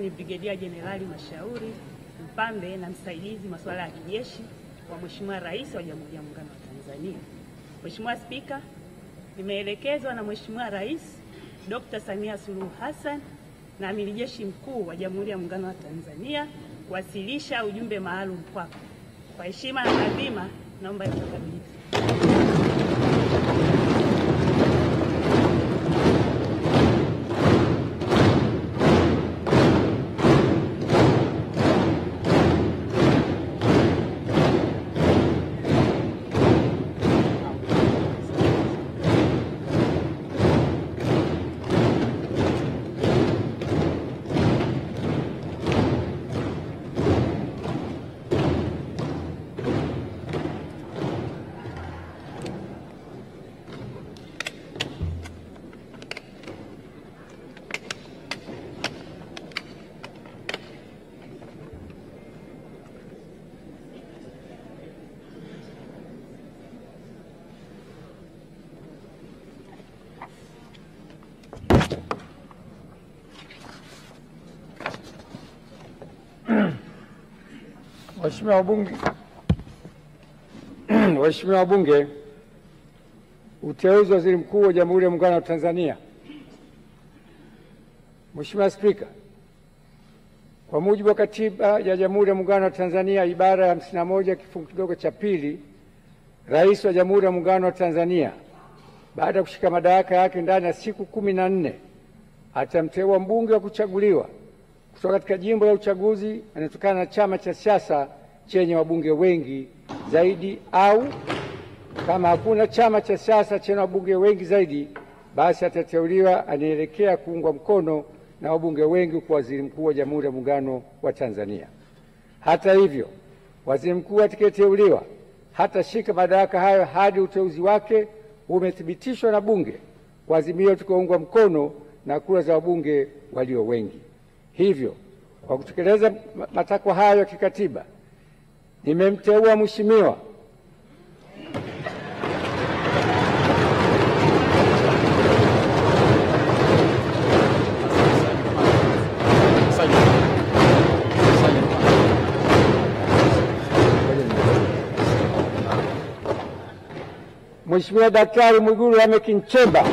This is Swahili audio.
ni Brigedia Jenerali Mashauri Mpambe na msaidizi masuala ya kijeshi wa Mheshimiwa Rais wa Jamhuri ya Muungano wa Tanzania. Mheshimiwa Spika, nimeelekezwa na Mheshimiwa Rais Dr. Samia Suluhu Hassan na Amiri Jeshi Mkuu wa Jamhuri ya Muungano wa Tanzania kuwasilisha ujumbe maalum kwako. Kwa heshima na taadhima, naomba nikukabidhi. Waheshimiwa wabunge, uteuzi wa Waziri Mkuu wa Jamhuri ya Muungano wa Tanzania. Mheshimiwa Spika, kwa mujibu wa Katiba ya Jamhuri ya Muungano wa Tanzania ibara ya 51 kifungu kidogo cha pili, Rais wa Jamhuri ya Muungano wa Tanzania baada ya kushika madaraka yake ndani ya siku 14 atamteua mbunge wa kuchaguliwa kutoka katika jimbo la uchaguzi anatokana na chama cha siasa chenye wabunge wengi zaidi, au kama hakuna chama cha siasa chenye wabunge wengi zaidi, basi atateuliwa anaelekea kuungwa mkono na wabunge wengi kwa Waziri Mkuu wa Jamhuri ya Muungano wa Tanzania. Hata hivyo, Waziri Mkuu atakayeteuliwa hatashika madaraka hayo hadi uteuzi wake umethibitishwa na Bunge kwa azimio tukaungwa mkono na kura za wabunge walio wengi. Hivyo, kwa kutekeleza matakwa hayo ya kikatiba, nimemteua Mheshimiwa Daktari Mwigulu Lameck Nchemba